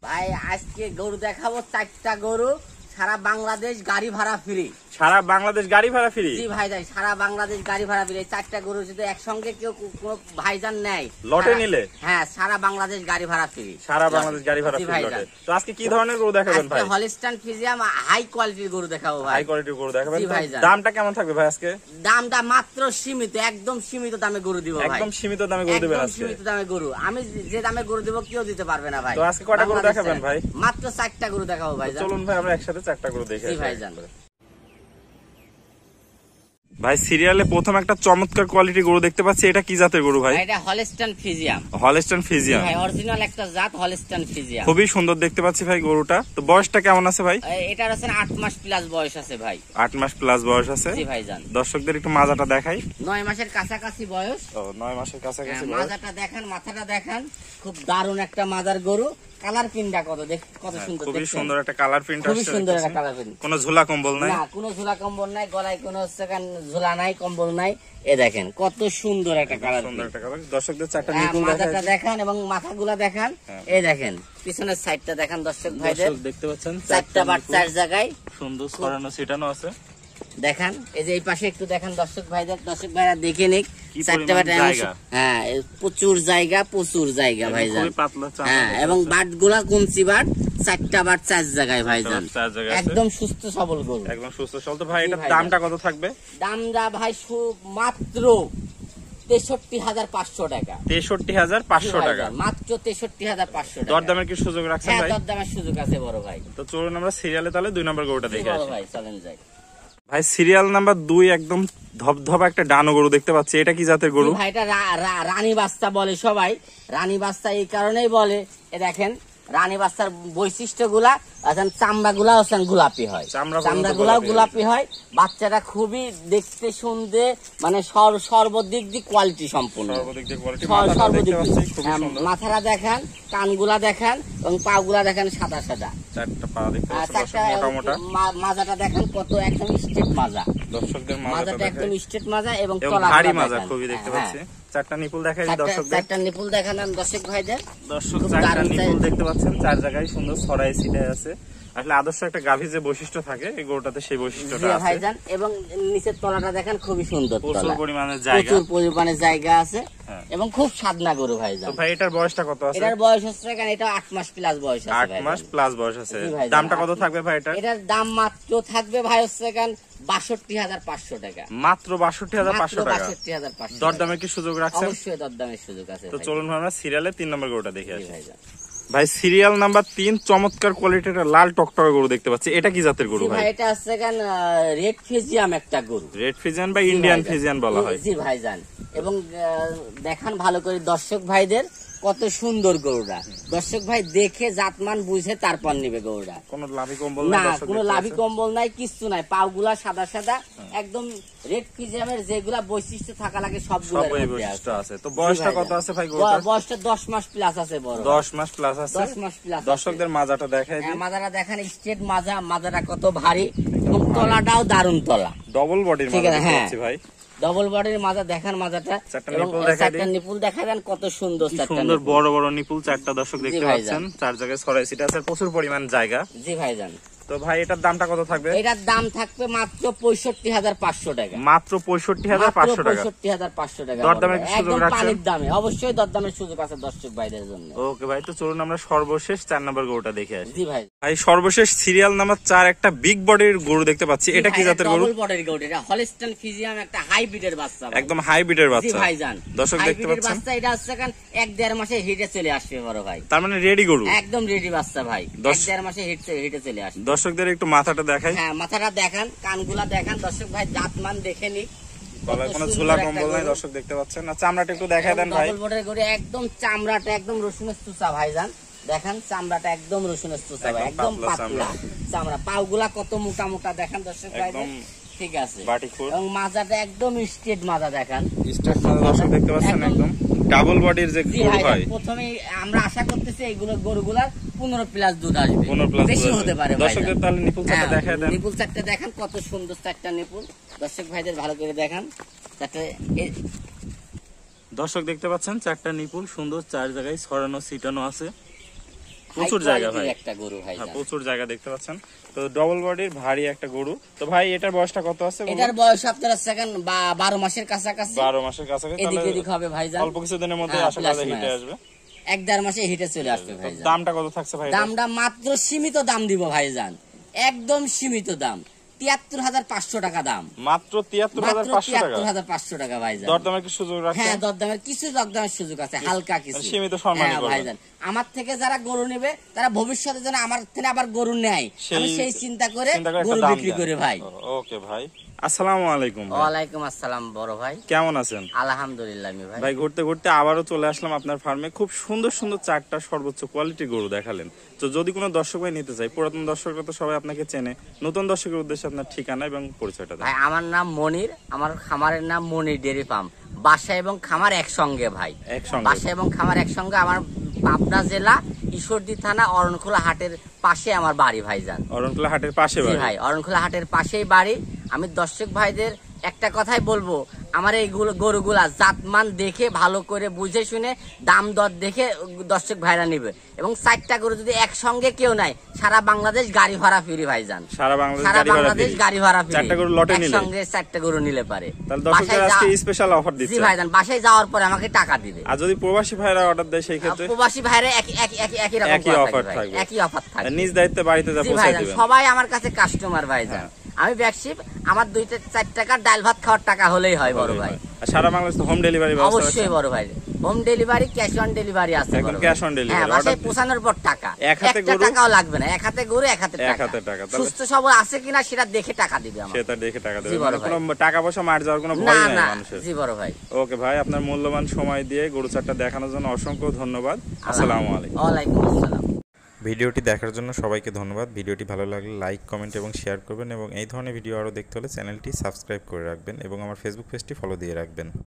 ভাই আজকে গরু দেখাবো 4টা গরু, সারা বাংলাদেশ গাড়ি ভাড়া ফ্রি। সারা বাংলাদেশ গাড়ি ভাড়া ফ্রি? জি ভাই যাই, সারা বাংলাদেশ গাড়ি ভাড়া ফ্রি। 4টা গরু যদি একসঙ্গে কেউ কোনো ভাইজান নেয় লটে নিলে, হ্যাঁ সারা বাংলাদেশ গাড়ি ভাড়া ফ্রি। সারা বাংলাদেশ গাড়ি ভাড়া ফ্রি লটে। তো আজকে কি ধরনের গরু দেখাবেন ভাই? হলিস্টাইন ফ্রিজিয়ান হাই কোয়ালিটির গরু দেখাবো ভাই। হাই কোয়ালিটির গরু দেখাবেন। জি ভাই। দামটা কেমন থাকবে ভাই আজকে? দামটা মাত্র সীমিত, একদম সীমিত দামে গরু দিব ভাই। একদম সীমিত দামে গরু দিবেন আজকে? সীমিত দামে গরু, আমি যে দামে গরু দিব কেউ দিতে পারবে না ভাই। তো আজকে কয়টা গরু দেখাবেন ভাই? মাত্র 4টা গরু দেখাবো ভাই। চলুন ভাই আমরা একসাথে 4টা গরু দেখে জি ভাই জান। ভাই সিরিয়ালে প্রথম একটা চমৎকার কোয়ালিটি গরু দেখতে পাচ্ছি, এটা কি জাতের গরু ভাই? এটা হলিস্টাইন ফ্রিজিয়ান। হলিস্টাইন ফ্রিজিয়ান ভাই অরিজিনাল একটা জাত হলিস্টাইন ফ্রিজিয়ান। খুবই সুন্দর দেখতে পাচ্ছি ভাই গরুটা। তো বয়সটা কেমন আছে ভাই? এটার আছে 8 মাস প্লাস বয়স আছে ভাই। 8 মাস প্লাস বয়স আছে। জি ভাই জান। দর্শকদের একটু মাজাটা দেখাই। 9 মাসের কাছাকাছি বয়স। ও 9 মাসের কাছাকাছি বয়স। মাজাটা দেখেন, মাথাটা দেখেন, খুব দারুণ একটা মাজার গরু। কালার প্রিন্টটা কত সুন্দর, খুবই সুন্দর একটা কালার প্রিন্ট আছে। খুবই সুন্দর একটা কালার প্রিন্ট। কোনো ঝোলা কম্বল নাই? না, কোনো ঝোলা কম্বল নাই, গলায় কোনো ঝোলা নাই, কম্বল নাই। এ দেখেন কত সুন্দর একটা কালার, সুন্দর একটা কালার। দর্শকদের 4টা নিপুল মাথাটা দেখেন এবং মাথাগুলা দেখেন। এই দেখেন পিছনের সাইডটা দেখেন দর্শক ভাইদের, দেখতে পাচ্ছেন 4টা বাট 4 জায়গায় সুন্দর ছড়ানো ছিটানো আছে। দেখেন এই যে এই পাশে একটু দেখেন দর্শক ভাইরা দেখে নিক। 4টা বাট, হ্যাঁ প্রচুর জায়গা ভাইজান। হ্যাঁ এবং বাটগুলা কুঞ্চি বাট, 4টা বাট 4 জায়গায় ভাইজান। একদম সুস্থ সবল গরু, একদম সুস্থ সবল। তো ভাই এটার দামটা কত থাকবে? দামটা ভাই মাত্র 63,500 টাকা। 63,500 টাকা মাত্র 63,500 টাকা। দরদামের কি সুযোগ রাখছেন ভাই? দরদামের সুযোগ আছে বড় ভাই। তো চলুন আমরা সিরিয়ালে তাহলে 2 নম্বর গরুটা দেখে আসি ভাই, চলেন যাই ভাই। সিরিয়াল নাম্বার 2 একদম ধবধবা একটা ডানো গরু দেখতে পাচ্ছি, এটা কি জাতের গরু ভাই? এটা রানী বাচ্চা বলে সবাই। রানী বাচ্চা এই কারণেই বলে, এ দেখেন রানী বাচ্চার বৈশিষ্ট্য গুলা, চামড়া গুলা গোলাপি হয়, চামড়া গুলাও গোলাপি হয়। বাচ্চাটা খুবই দেখতে শুনতে মানে সর্বদিক দিয়ে কোয়ালিটি সম্পূর্ণ। মাথাটা দেখেন, কানগুলা দেখেন এবং পা গুলা দেখেন সাদা সাদা। মাজাটা দেখেন কত একদম স্ট্রেট মাজা। মাজাটা একদম স্ট্রেট মাজা এবং ভারী মাজা খুবই দেখতে পাচ্ছি। 4টা নিপুল দেখাই দর্শকদের। 4টা নিপুল দেখান দর্শক ভাইদের। দর্শক 4টা নিপুল দেখতে পাচ্ছেন, 4 জায়গায় সুন্দর ছড়াই ছিটায় আছে। আসলে আদর্শ একটা গাভী যে বৈশিষ্ট্য থাকে এই গরুটাতে সেই বৈশিষ্ট্যটা আছে ভাইজান। এবং নিচের তলাটা দেখেন খুবই সুন্দর, প্রচুর পরিমাণে জায়গা আছে এবং খুব সাদনা গরু ভাইজান। তো ভাই এটার বয়সটা কত আছে? এটার বয়স হচ্ছে কেন, এটা 8 মাস প্লাস বয়স আছে। 8 মাস প্লাস বয়স আছে। দামটা কত থাকবে ভাই এটার? এটার দাম মাত্র থাকবে ভাই হচ্ছে কেন 62,500 টাকা। মাত্র 62,500 টাকা। 62,500। দরদামের কি সুযোগ রাখছেন? অবশ্যই দরদামের সুযোগ আছে। তো চলুন আমরা সিরিয়ালে 3 নম্বর গরুটা দেখে আসি ভাইজান। ভাই সিরিয়াল নাম্বার 3 চমৎকার কোয়ালিটির লাল টকটকা গরু দেখতে পাচ্ছি, এটা কি জাতের গরু ভাই? এটা হচ্ছে কেন রেড ফ্রিজিয়ান একটা গরু। রেড ফ্রিজিয়ান বা ইন্ডিয়ান ফ্রিজিয়ান বলা হয়। জি ভাইজান। এবং দেখান ভালো করে দর্শক ভাইদের কত সুন্দর গরুটা। দর্শক ভাই দেখে জাতমান বুঝে তারপর নিবে গরুটা। কোনো লাভি কম্বল না, কোনো লাভি কম্বল নাই, কিছু নাই। পাগুলা সাদা সাদা একদম রেড ফ্রিজিয়ামের যেগুলা বৈশিষ্ট্য থাকা লাগে সবগুলো আছে। তো বয়সটা কত আছে ভাই গরুটার? বয়সটা 10 মাস প্লাস আছে বড়। 10 মাস প্লাস আছে। 10 মাস প্লাস। দর্শকদের মাজাটা দেখাই দিই। মাজাটা দেখেন স্ট্রেট মাজাটা কত ভারী এবং তলাটাও দারুণ তলা। ডবল বডির মাজা দেখতে পাচ্ছি ভাই। ডবল বডির মাজা দেখেন, মাজাটা 4টা নিপুল দেখা দেন কত সুন্দর। সুন্দর বড় বড় নিপুল 4টা দর্শক দেখতে পাচ্ছেন। 4 জায়গায় ছড়াই ছিটা আছে, প্রচুর পরিমাণ জায়গা। জি ভাইজান। তো ভাই এটার দামটা কত থাকবে? এটার দাম থাকবে মাত্র 65,500 টাকা। মাত্র 65,500 টাকা। 65,500 টাকা। দরদামের কি সুযোগ রাখছেন? পানির দামে, অবশ্যই দরদামের সুযোগ আছে দর্শক ভাইদের জন্য। ওকে ভাই, তো চলুন আমরা সর্বশেষ 4 নম্বর গরুটা দেখে আসি। জি ভাই। ভাই সর্বশেষ সিরিয়াল নাম্বার 4 একটা বিগ বডির গরু দেখতে পাচ্ছি, এটা কি জাতের গরু? ডবল বডির গরু। এটা হলিস্টাইন ফ্রিজিয়ান একটা হাইব্রিডের বাচ্চা। একদম হাইব্রিডের বাচ্চা। জি ভাইজান। দর্শক দেখতে পাচ্ছেন বাচ্চা এটা হচ্ছে কারণ 1-1.5 মাসে হিটে চলে আসবে বড় ভাই। তার মানে রেডি গরু, একদম রেডি বাচ্চা ভাই। 1-1.5 মাসে হিটে চলে আসবে। দর্শকদের একটু মাথাটা দেখাই। হ্যাঁ মাথাটা দেখান, কানগুলা দেখান দর্শক ভাই, জাতমান দেখে নিক। গলায় কোনো ঝোলা কম্বল নাই দর্শক দেখতে পাচ্ছেন। না চামড়াটা একটু দেখায় দেন ভাই। ডবল বডির গরু, একদম চামড়াটা একদম রসুনের চুচা ভাইজান। দেখেন চামড়াটা একদম রসুনের চুচা ভাই, একদম পাতলা চামড়া। পাগুলা কত মোটা মোটা দেখেন দর্শক ভাই। ঠিক আছে। এবং মাজাটা একদম স্ট্রেট মাজা দেখেন। স্ট্রেট মাজা দর্শক দেখতে পাচ্ছেন, একদম ডাবল বডির যে গরু হয়। প্রথমে আমরা আশা করতেছি এইগুলো গরুগুলার 15 প্লাস দুধ আসবে, 15 প্লাস বেশি হতে পারে। দর্শকদের তাহলে নিপুল চারটা দেখায় দেন। নিপুল চারটা দেখেন কত সুন্দর 4টা নিপুল। দর্শক ভাইদের ভালো করে দেখান। দর্শক দেখতে পাচ্ছেন 4টা নিপুল সুন্দর 4 জায়গায় ছড়ানো ছিটানো আছে। প্রচুর high জায়গা quality-র ভাই। একটা গরু ভাই। হ্যাঁ, প্রচুর জায়গা দেখতে পাচ্ছেন। তো ডবল বডির ভারী একটা গরু। তো ভাই এটার বয়সটা কত আছে? এটার বয়স আপনারা সেকেন্ড 12 মাসের কাছাকাছি। 12 মাসের কাছাকাছি। এদিক তাহলে এদিক হবে ভাইজান। অল্প কিছুদিনের মধ্যে হ্যাঁ, আশা করা যায় plus হিটে minus। আসবে। 1-1.5 মাসে হিটে চলে আসবে তো ভাইজান। দামটা কত থাকছে ভাই? দামটা মাত্র সীমিত দাম দিব ভাইজান, একদম সীমিত দাম, 73,500 টাকা দাম। মাত্র 73,500 টাকা। 73,500 টাকা ভাইজান। দরদামের কি সুযোগ রাখছেন? হ্যাঁ, দরদামের কিছু দরদামের সুযোগ আছে, হালকা কিছু। সীমিত সম্মানই হ্যাঁ করবেন। ভাইজান, আমার থেকে যারা গরু নেবে তারা ভবিষ্যতে যেন আমার থেকে আবার গরু নেয়, আমি সেই চিন্তা করে গরু বিক্রি করে ভাই। ওকে ভাই, আসসালামু আলাইকুম ভাই। ওয়ালাইকুম আসসালাম বড় ভাই। কেমন আছেন? আলহামদুলিল্লাহ আমি ভাই। ভাই ঘুরতে ঘুরতে আবারও চলে আসলাম আপনার ফার্মে। খুব সুন্দর সুন্দর 4টা সর্বোচ্চ কোয়ালিটি গরু দেখালেন। তো যদি কোনো দর্শক ভাই নিতে চাই, পুরাতন দর্শকরা তো সবাই আপনাকে চেনে, নতুন দর্শকের উদ্দেশ্যে আপনার ঠিকানা এবং পরিচয়টা দেন। ভাই আমার নাম মনির, আমার খামারের নাম মনির ডেয়ারি ফার্ম। বাসা এবং খামার একসঙ্গে ভাই, একসঙ্গে। বাসা এবং খামার একসঙ্গে। আমার পাবনা জেলা ঈশ্বরদী থানা অরণখোলা হাটের পাশে আমার বাড়ি ভাইজান। অরণখোলা হাটের পাশে জি বাড়ি? ভাই, অরণখোলা হাটের পাশেই বাড়ি। আমি দর্শক ভাইদের একটা কথাই বলবো, আমার এইগুলো গরুগুলা জাতমান দেখে ভালো করে বুঝে শুনে দাম দর দেখে দর্শক ভাইরা নিবে। এবং 4টা গরু যদি একসঙ্গে কেউ নাই, সারা বাংলাদেশ গাড়ি ভাড়া ফ্রি ভাইজান। সারা সারা বাংলাদেশ গাড়ি ভাড়া ফ্রি। 4টা গরু লটে নিলে, একসঙ্গে 4টা গরু নিলে পারে। তাহলে দর্শকদের আজকে স্পেশাল অফার জি দিচ্ছেন? ভাইজান, বাসায় যাওয়ার পরে আমাকে টাকা দিবে। আর যদি প্রবাসী ভাইরা অর্ডার দেয় সেই ক্ষেত্রে? প্রবাসী ভাইরা একই রকম একই অফার ভাই, থাকবে। একই অফার থাকবে। নিজ দায়িত্বে বাড়িতে যা জি পৌঁছে ভাইজান, দিবেন। সবাই আমার কাছে কাস্টমার ভাইজান। আমি ব্যবসায়ী, আমার 2-4 টাকার ডাল ভাত খাওয়ার টাকা হলেই হয় বড় ভাই। আর সারা বাংলাদেশ হোম ডেলিভারি ব্যবস্থা আছে? অবশ্যই বড় ভাই, home delivery, cash on delivery আছে। একদম cash on delivery। হ্যাঁ, বাসায় order পৌঁছানোর পর টাকা, এক হাতে একটা গরু? টাকাও লাগবে না। এক হাতে গরু, এক হাতে এক হাতে টাকা। তাহলে সুস্থ সবল আছে কিনা সেটা দেখে টাকা দিবে আমার। সেটা দেখে টাকা দেবে, জি বড় মানে ভাই। কোনো টাকা পয়সা মার যাওয়ার কোনো না ভয় নাই না, মানুষের। জি বড় ভাই। ওকে ভাই, আপনার মূল্যবান সময় দিয়ে গরু চারটা দেখানোর জন্য অসংখ্য ধন্যবাদ। আসসালামু আলাইকুম। ওয়ালাইকুম আসসালাম। ভিডিওটি দেখার জন্য সবাইকে ধন্যবাদ। ভিডিওটি ভালো লাগলে লাইক, কমেন্ট এবং শেয়ার করবেন এবং এই ধরনের ভিডিও আরও দেখতে হলে চ্যানেলটি সাবস্ক্রাইব করে রাখবেন এবং আমার ফেসবুক পেজটি ফলো দিয়ে রাখবেন।